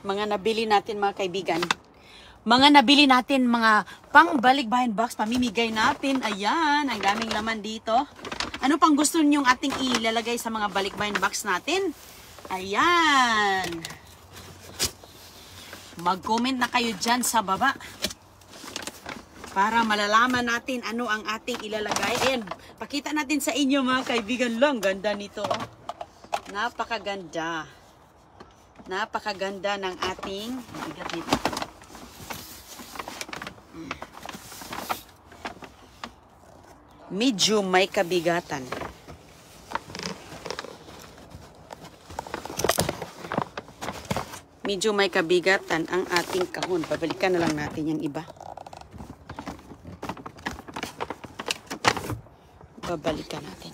Mga nabili natin mga kaibigan. Mga nabili natin mga pangbalikbayan box. Pamimigay natin. Ayan. Ang daming laman dito. Ano pang gusto nyong ating ilalagay sa mga balikbayan box natin? Ayan. Mag-comment na kayo dyan sa baba. Para malalaman natin ano ang ating ilalagay. Ayan. Pakita natin sa inyo mga kaibigan lang. Ganda nito. Napakaganda. Napakaganda ng ating bigat nito. Medyo may kabigatan. Medyo may kabigatan ang ating kahon. Pabalikan na lang natin yung iba. Babalikan natin.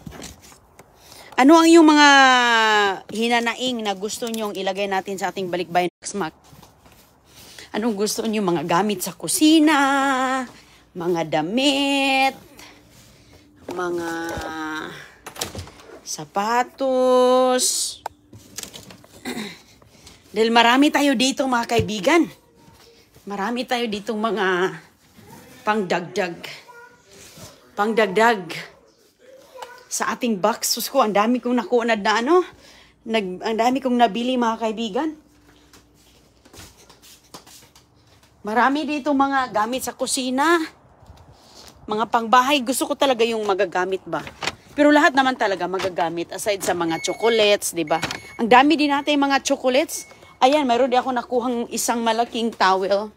Ano ang yung mga hinanaing na gusto nyong ilagay natin sa ating balikbayan box, Mac? Anong gusto nyo? Mga gamit sa kusina, mga damit, mga sapatos. Dahil marami tayo dito mga kaibigan. Marami tayo dito mga pangdagdag. Pangdagdag sa ating box. Sus ko, ang dami kong nakuha na ano. Ang dami kong nabili mga kaibigan. Marami dito mga gamit sa kusina. Mga pangbahay. Gusto ko talaga yung magagamit ba. Pero lahat naman talaga magagamit. Aside sa mga chocolates, di ba? Ang dami din natin mga chocolates. Ayan, mayroon din ako nakuhang isang malaking towel.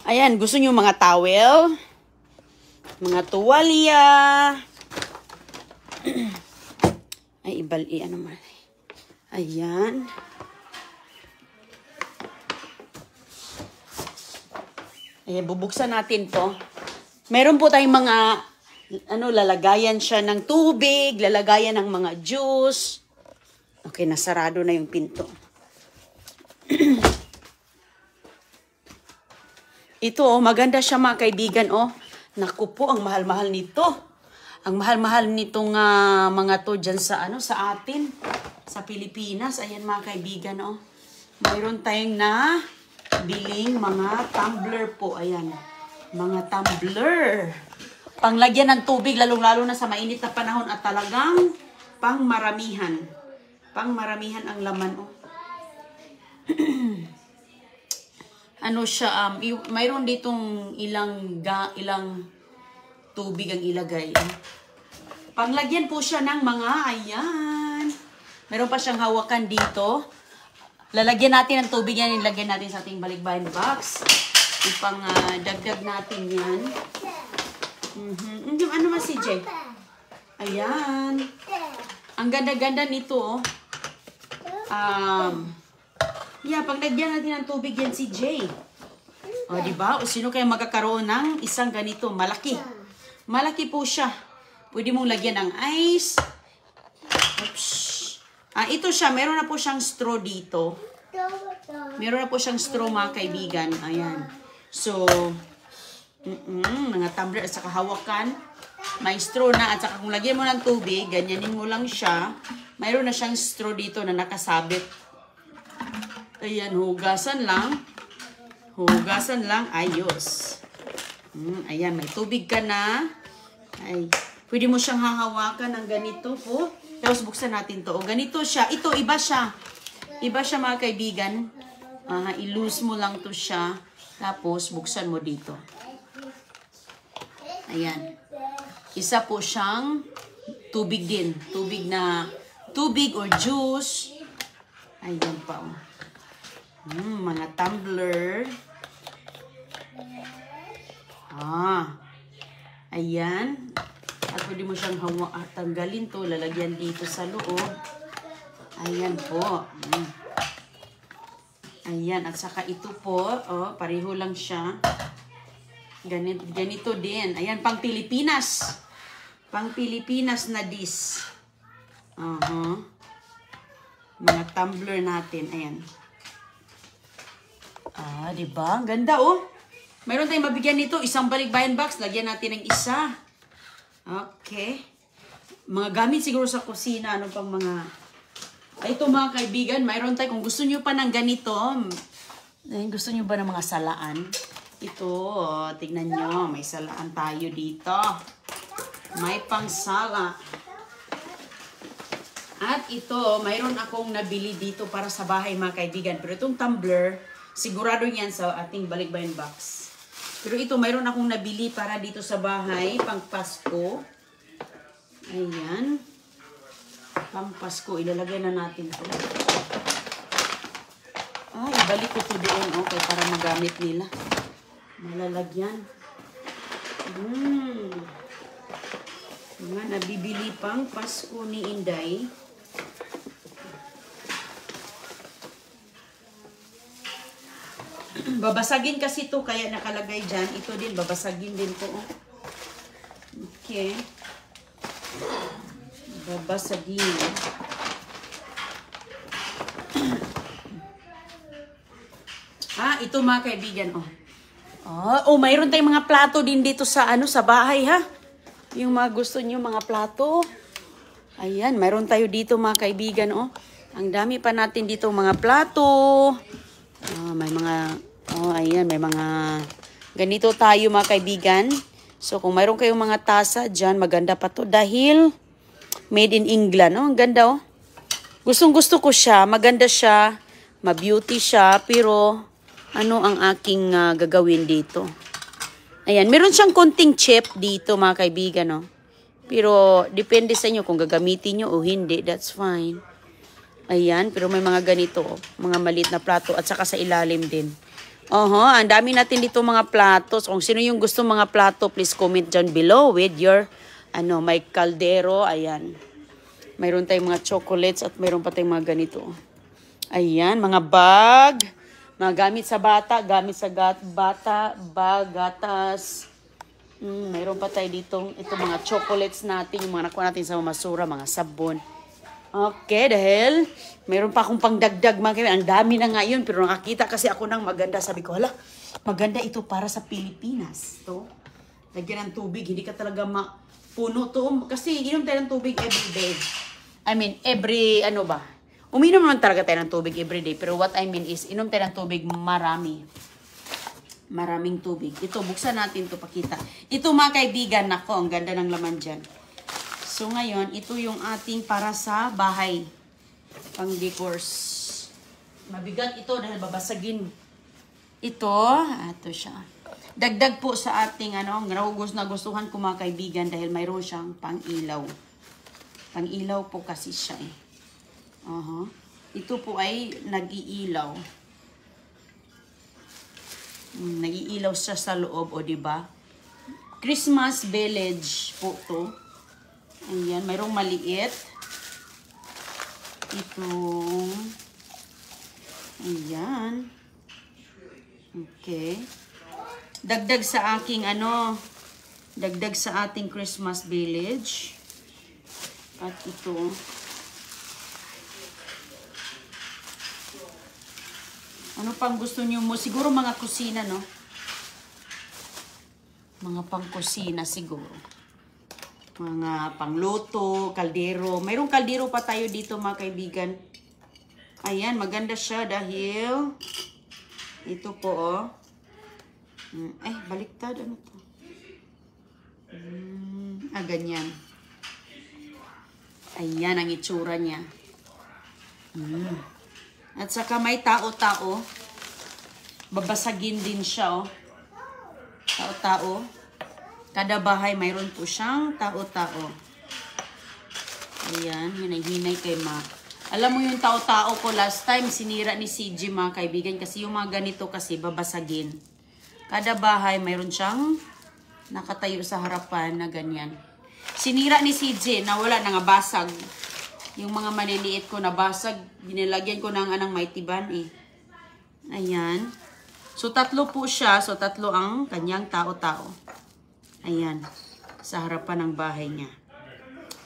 Ayan, gusto nyo mga towel? Mga tuwalya. Ay, ano man. Ayan. Ayan, bubuksan natin to. Meron po tayong mga, lalagayan siya ng tubig, lalagayan ng mga juice. Okay, nasarado na yung pinto. Ito, maganda siya mga kaibigan, Naku po, ang mahal-mahal nito. Ang mahal-mahal nitong mga to dyan sa, sa atin, sa Pilipinas. Ayan mga kaibigan, Mayroon tayong na biling mga tumbler po. Ayan, mga tumbler. Panglagyan ng tubig, lalong-lalo na sa mainit na panahon at talagang pangmaramihan. Pangmaramihan ang laman, siya, mayroon ditong ilang tubig ang ilagay. Panglagyan po siya ng mga, ayan. Meron pa siyang hawakan dito. Lalagyan natin ng tubig yan, ilagyan natin sa ating balikbayan box. Ipang dagdag natin yan. Ano mas CJ? Ayan. Ang ganda-ganda nito, pag lagyan natin ng tubig yan si Jay. O, diba? O sino kaya magkakaroon ng isang ganito? Malaki. Malaki po siya. Pwede mong lagyan ng ice. Oops. Ito siya. Meron na po siyang straw dito. Meron na po siyang straw mga kaibigan. Ayan. So, mga tumbler at saka hawakan. May straw na. At saka kung lagyan mo ng tubig, ganyanin mo lang siya. Mayroon na siyang straw dito na nakasabit. Ayan, hugasan lang. Hugasan lang, ayos. Ayan, may tubig ka na. Ay, pwede mo siyang hahawakan ng ganito po. Tapos buksan natin to. O, ganito siya. Ito, iba siya. Iba siya mga kaibigan. I-loose mo lang to siya. Tapos, buksan mo dito. Ayan. Isa po siyang tubig din. Tubig or juice. Ayan pa, mga tumbler. Ayan. At pwede mo siyang tanggalin to. Lalagyan dito sa loob. Ayan po. Ayan. At saka ito po. Pareho lang siya. Ganito din. Ayan, pang Pilipinas. Pang Pilipinas na dish. Mga tumbler natin. Ayan. Diba? Ang ganda, Mayroon tayong mabigyan nito. Isang balikbayan box. Lagyan natin ng isa. Okay. Mga gamit siguro sa kusina. Ano pang mga... Ito mga kaibigan, mayroon tayo. Kung gusto nyo pa ng ganito, gusto nyo ba ng mga salaan? Ito, tignan nyo. May salaan tayo dito. May pangsala. At ito, mayroon akong nabili dito para sa bahay mga kaibigan. Pero itong tumbler, sigurado yan sa ating balikbayan box. Pero ito, mayroon akong nabili para dito sa bahay, pang Pasko. Ayan. Pang Pasko, ilalagay na natin ito. Ibalik ko ito doon, okay, para magamit nila. Malalagyan. Mga nabibili pang Pasko ni Inday. Babasagin kasi ito, kaya nakalagay dyan. Ito din, babasagin din ko. Okay. Babasagin. Ito mga kaibigan, mayroon tayong mga plato din dito sa sa bahay, ha? Yung mga gusto niyo mga plato. Ayan, mayroon tayo dito mga kaibigan, Ang dami pa natin dito mga plato. May mga ayan, may mga ganito tayo mga kaibigan. So kung mayroon kayong mga tasa diyan, maganda pa to dahil made in England, Ang ganda, Gustong-gusto ko siya, maganda siya, ma-beauty siya, pero ano ang aking gagawin dito? Ayan, meron siyang konting chip dito mga kaibigan, Pero depende sa inyo kung gagamitin nyo o hindi, that's fine. Ayan, pero may mga ganito, mga maliit na plato at saka sa ilalim din. Ang dami natin dito mga plato. So, kung sino yung gusto mga plato, please comment dyan below with your, may kaldero, ayan. Mayroon tayong mga chocolates at mayroon pa tayong mga ganito. Ayan, mga bag. Mga gamit sa bata, gamit sa bata, bag, gatas. Mayroon pa tayo dito, ito mga chocolates natin, yung mga nakuha natin sa masura, mga sabon. Okay, dahil mayroon pa akong pangdagdag mga kaibigan. Ang dami na ngayon, pero nakakita kasi ako ng maganda. Sabi ko, maganda ito para sa Pilipinas. To, lagyan ng tubig, hindi ka talaga mapuno to. Kasi inom tayo ng tubig every day. I mean, uminom naman talaga tayo ng tubig every day. Pero what I mean is, inom tayo ng tubig marami. Maraming tubig. Ito, buksan natin to pakita. Ito mga kaibigan, ang ganda ng laman dyan. So ngayon, ito yung ating para sa bahay. Pang decors. Mabigat ito dahil babasagin. Ito siya. Dagdag po sa ating nagugustuhan ko mga kaibigan dahil mayroon siyang pang-ilaw. Pang-ilaw po kasi siya Ito po ay nag-iilaw. Nag-iilaw siya sa loob, diba? Christmas village po to. Ayan, mayroong maliit. Ito. Ayan. Okay. Dagdag sa aking dagdag sa ating Christmas village. At ito. Ano pang gusto niyo mo? Siguro mga kusina, Mga pang-kusina siguro. Mga pangluto, kaldero. Mayroong kaldero pa tayo dito mga kaibigan. Ayan, maganda siya dahil ito po, baliktad. Ano to? Ganyan. Ayan ang itsura niya. At saka may tao-tao. Babasagin din siya, Tao-tao. Kada bahay mayroon po siyang tao-tao. Ayan, hinay-hinay kay Ma. Alam mo yung tao-tao ko last time, sinira ni CJ mga kaibigan. Kasi yung mga ganito kasi babasagin. Kada bahay mayroon siyang nakatayo sa harapan na ganyan. Sinira ni CJ, nawala, nangabasag. Yung mga maliliit ko nabasag, binilagyan ko ng may tiban Ayan. So, 3 po siya. So, 3 ang kanyang tao-tao. Ayan. Sa harapan ng bahay niya.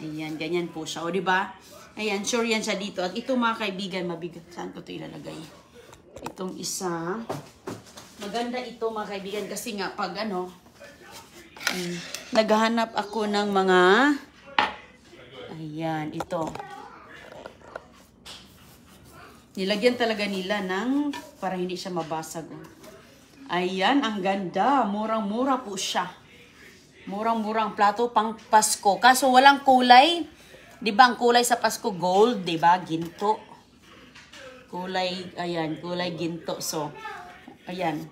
Ayan. Ganyan po siya. O, diba? Ayan. Sure yan siya dito. At ito mga kaibigan, mabigat. Saan ko ito ilalagay? Itong isa. Maganda ito mga kaibigan. Kasi nga, pag naghahanap ako ng mga... Ayan. Ito. Nilagyan talaga nila ng para hindi siya mabasag. Oh. Ayan, ang ganda. Murang-mura po siya. Murang-murang plato pang Pasko. Kaso walang kulay. Di ba ang kulay sa Pasko? Gold, di ba? Ginto. Kulay, ayan, kulay ginto. So, ayan.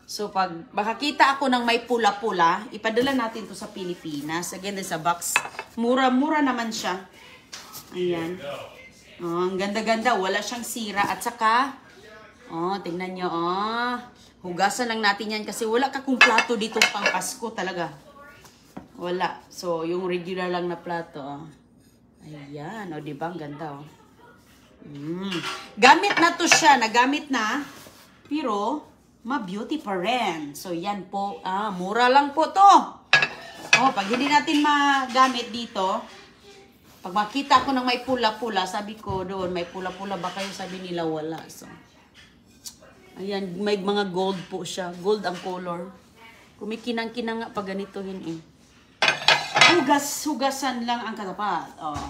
So, pag makakita ako ng may pula-pula, ipadala natin to sa Pilipinas. Again, sa box. Mura-mura naman siya. Ayan. Oh, ang ganda-ganda. Wala siyang sira. At saka, oh, tingnan nyo, oh. Hugasan lang natin yan kasi wala ka kung plato dito pang Pasko talaga. Wala. So, yung regular lang na plato, oh. Ayan, oh, diba? Ang ganda, oh. Gamit na to siya. Nagamit na. Pero, ma-beauty pa rin. So, yan po. Mura lang po to. Oh, pag hindi natin magamit dito, pag makita ko ng may pula-pula, sabi ko doon, may pula-pula ba kayo? Sabi nila wala. So, ayan, may mga gold po siya. Gold ang color. Kumikinang-kinang nga pag ganitohin eh. Hugasan lang ang katapat. Oh.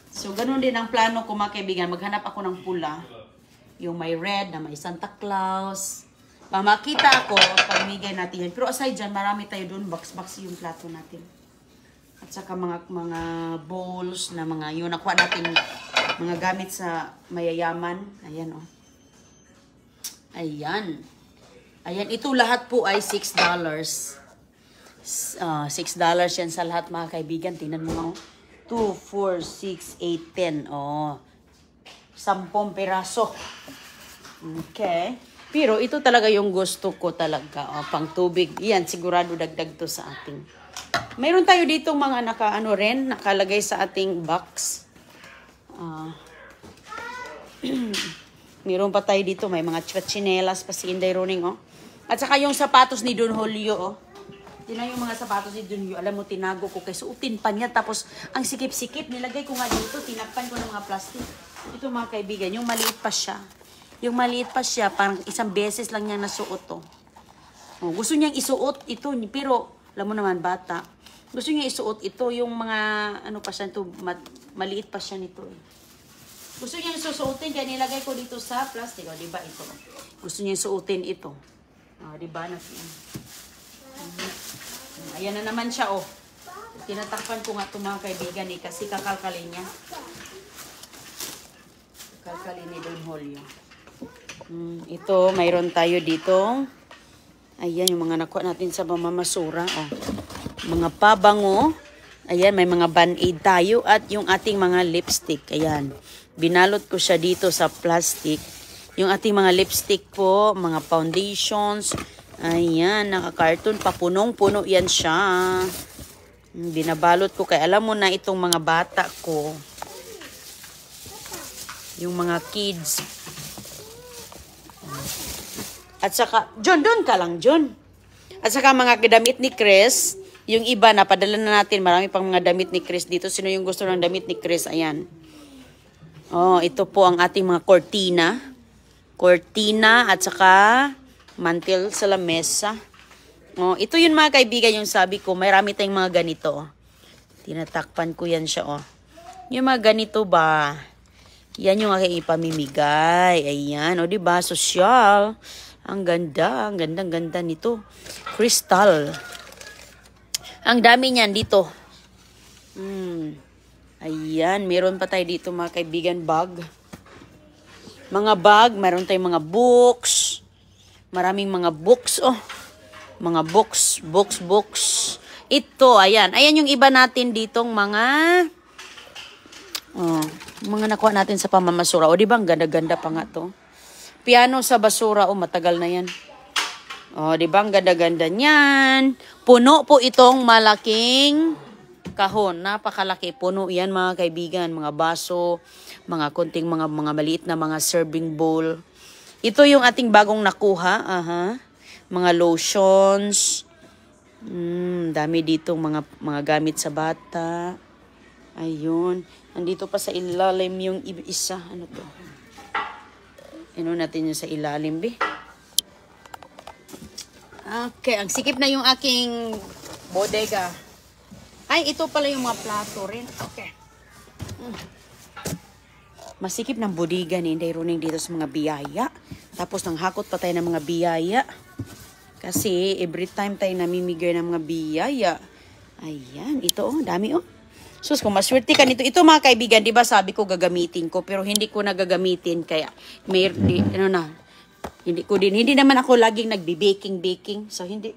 So, ganun din ang plano ko mga kaibigan. Maghanap ako ng pula. Yung may red na may Santa Claus. Pamakita ako, pamigay natin yan. Pero aside dyan, marami tayo dun. Box-box yung plato natin. At saka mga bowls na mga, yun, nakuha natin mga gamit sa mayayaman. Ayan, oh. Ayan. Ayan, ito lahat po ay $6. $6 yan sa lahat mga kaibigan. Tingnan mo nga, 2, 4, 6, 8, 10. Oh. 10 peraso. Okay. Pero ito talaga yung gusto ko talaga. Oh, pang tubig. Yan, sigurado dagdag to sa ating. Mayroon tayo dito mga nakalagay sa ating box. Mayroon pa tayo dito. May mga chinelas pa si Inday Roning, oh. At saka yung sapatos ni Don Julio, oh. Yun yung mga sapatos ni Don Julio. Alam mo, tinago ko kay suotin pa niya. Tapos, ang sikip-sikip, nilagay ko nga dito. Tinakpan ko ng mga plastic. Ito mga kaibigan, yung maliit pa siya. Yung maliit pa siya, parang isang beses lang niya nasuot to. Oh, gusto niyang isuot ito, pero, alam mo naman, bata. Gusto niya isuot ito, yung mga, ano pa siya, ito, maliit pa siya nito. Gusto niya susuotin, kaya nilagay ko dito sa plastic. O, diba ito? Gusto niya suotin ito. O, diba? Ayan na naman siya, oh. Tinatakpan ko nga ito mga kaibigan eh, kasi kakalkalin niya. Kakalkalin ni Don Julio. Ito, mayroon tayo dito. Ayan, yung mga nakuha natin sa mamamasura. Oh. Mga pabango. Ayan, may mga band-aid tayo. At yung ating mga lipstick. Ayan. Binalot ko siya dito sa plastic. Yung ating mga lipstick po, mga foundations. Ayan, naka-carton. Papunong-puno yan siya. Binabalot ko. Kaya alam mo na itong mga bata ko. Yung mga kids. At saka, John, doon ka lang, John. At saka mga damit ni Chris. Yung iba, napadala na natin. Marami pang mga damit ni Chris dito. Sino yung gusto ng damit ni Chris? Ayan. Oh, ito po ang ating mga cortina. Cortina at saka mantel sa lamesa. Oh, ito yun mga kaibigan yung sabi ko. Marami tayong mga ganito. Tinatakpan ko yan siya, oh. Yung mga ganito ba? Yan yung aking ipamimigay. Ayan, o diba? Sosyal. Ang ganda. Ang ganda nito. Crystal. Ang dami niyan dito. Ayan, meron pa tayo dito mga kaibigan bag. Mga bag, meron tayong mga books. Maraming mga books, oh. Mga books. Ito, ayan. Ayan yung iba natin ditong mga... Oh, mga nakuha natin sa pamamasura. O, di ba? Ang ganda-ganda pa nga to. Piano sa basura. O, matagal na yan. O, di ba? Ang ganda-ganda niyan. Puno po itong malaking kahon. Napakalaki. Puno yan, mga kaibigan. Mga baso. Mga konting mga maliit na mga serving bowl. Ito yung ating bagong nakuha. Mga lotions. Dami dito mga gamit sa bata. Ayun. Nandito pa sa ilalim yung isa. Ano to? Ano natin yung sa ilalim, be? Okay. Ang sikip na yung aking bodega. Ay, ito pala yung mga plato rin. Okay. Masikip ng bodega ni Inday Roning dito sa mga biyaya. Tapos nang hakot pa tayo ng mga biyaya. Kasi every time tayo namimigay ng mga biyaya. Ayan, ito oh, dami oh. Sus, kung maswerte ka nito. Ito mga kaibigan, di ba sabi ko gagamitin ko. Pero hindi ko na gagamitin. Kaya, hindi naman ako laging nagbi-baking. So, hindi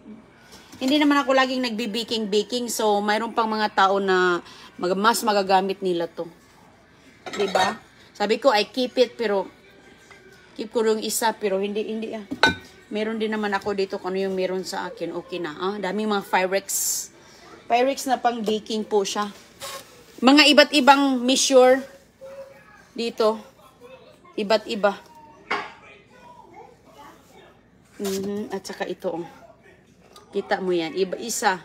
naman ako laging nagbi-baking. So, mayroon pang mga tao na mas magagamit nila to. Di ba? Sabi ko, I keep it, pero keep ko yung isa, pero hindi. Meron din naman ako dito kung ano yung meron sa akin. Okay na. Daming mga Pyrex. Pyrex na pang baking po siya. Mga iba't ibang measure dito. Iba't iba. At saka ito. Kita mo yan. Isa.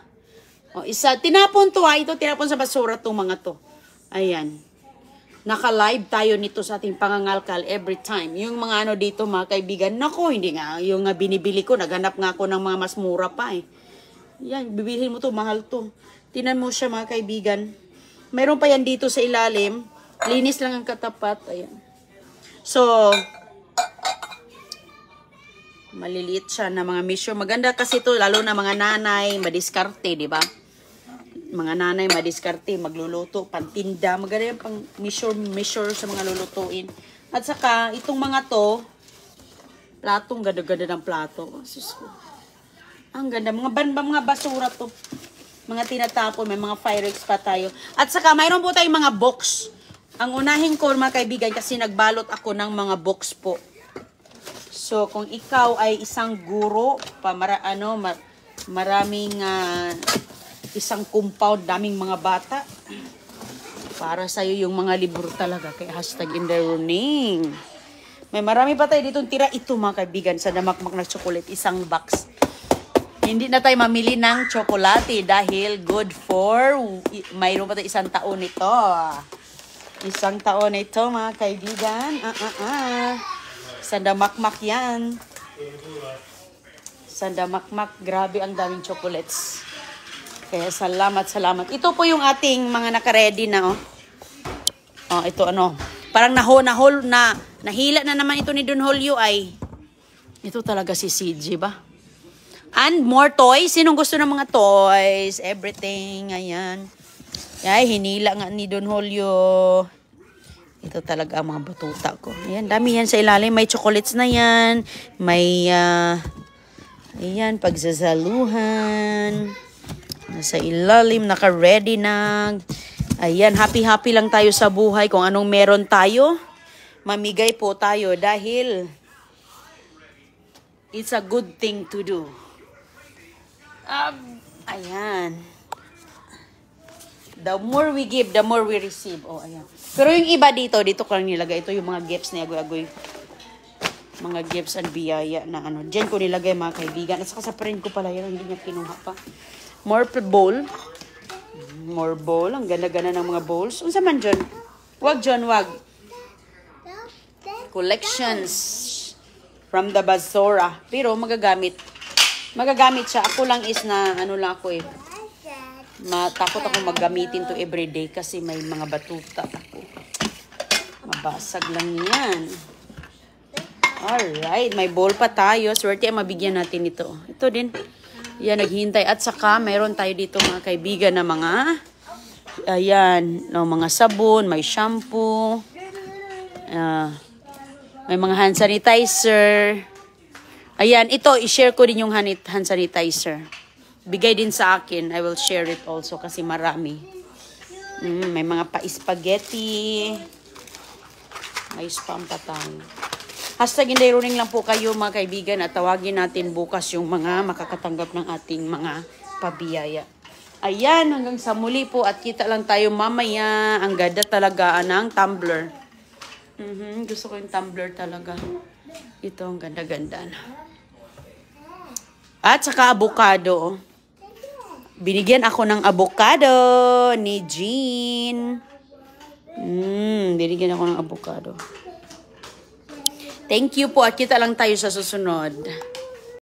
Isa. Tinapon to ito tinapon sa basura tong mga to. Ayan. Naka-live tayo nito sa ating pangangalkal every time. Yung mga ano dito mga kaibigan, nako, hindi nga. Yung binibili ko, naghanap nga ako ng mga mas mura pa eh. Yan, bibilhin mo to, mahal to. Tinan mo siya mga kaibigan. Mayroon pa yan dito sa ilalim. Linis lang ang katapat. Ayan. So, maliliit siya na mga measure. Maganda kasi to, lalo na mga nanay, madiskarte, di ba? Mga nanay madiskarte, magluluto, pantinda, maganda yung pang measure sa mga lulutuin. At saka, itong mga to, platong, ganda-ganda ng plato. Ang ganda, mga basura to. Mga tinatapon, may mga Pyrex pa tayo. At saka, mayroon po tayong mga box. Ang unahin ko, mga kaibigan, kasi nagbalot ako ng mga box po. So, kung ikaw ay isang guro, maraming isang compound, daming mga bata. Para sa'yo yung mga libro talaga. Kaya #IndayRoning. May marami pa tayo ditong tira. Ito mga kaibigan, sa damakmak na chocolate, isang box. Hindi na tayo mamili ng tsokolate dahil good for, mayroon pa tayo isang taon ito. Isang taon ito mga kaibigan. Sa damakmak yan. Sa damakmak, grabe ang daming chocolates. Kaya salamat. Ito po yung ating mga naka-ready na, oh. Ito ano. Parang nahila na naman ito ni Don Julio ay. Ito talaga si CG ba? And more toys. Sinong gusto ng mga toys? Everything. Ayan. Ay, hinila nga ni Don Julio. Ito talaga ang mga batuta ko. Ayan, dami yan sa ilalim. May chocolates na yan. May, ayan, pagsasaluhan. Nasa ilalim, naka-ready na. Ayan, happy-happy lang tayo sa buhay. Kung anong meron tayo, mamigay po tayo dahil it's a good thing to do. Ayan. The more we give, the more we receive. Ayan. Pero yung iba dito ko lang nilagay. Ito yung mga gifts na agoy-agoy. Mga gifts and biyaya na ano. Diyan ko nilagay mga kaibigan. At saka sa friend ko pala yun. Hindi niya kinuha pa. More bowl. More bowl. Ang ganda-ganda ng mga bowls. Unsa man dyan? Wag dyan, wag. Collections from the basura. Pero magagamit. Magagamit siya. Ako lang is na, ano lang ako eh. Matakot ako maggamitin to everyday kasi may mga batuta ako. Mabasag lang yan. Alright, may bowl pa tayo. Swerte ang mabigyan natin ito. Ito din. Yan, naghihintay. At saka, mayroon tayo dito mga kaibigan na mga, ayan, no, mga sabon, may shampoo, may mga hand sanitizer. Ayan, ito, i-share ko din yung hand sanitizer. Bigay din sa akin. I will share it also kasi marami. May mga pa-spaghetti. May spam pa tayo. #IndayRoning lang po kayo mga kaibigan at tawagin natin bukas yung mga makakatanggap ng ating mga pabiyaya. Ayan, hanggang sa muli po at kita lang tayo mamaya. Ang ganda talaga ng tumbler. Gusto ko yung tumbler talaga. Ito, ang ganda-ganda na. At saka avocado. Binigyan ako ng avocado ni Jean. Binigyan ako ng avocado. Thank you po at kita lang tayo sa susunod.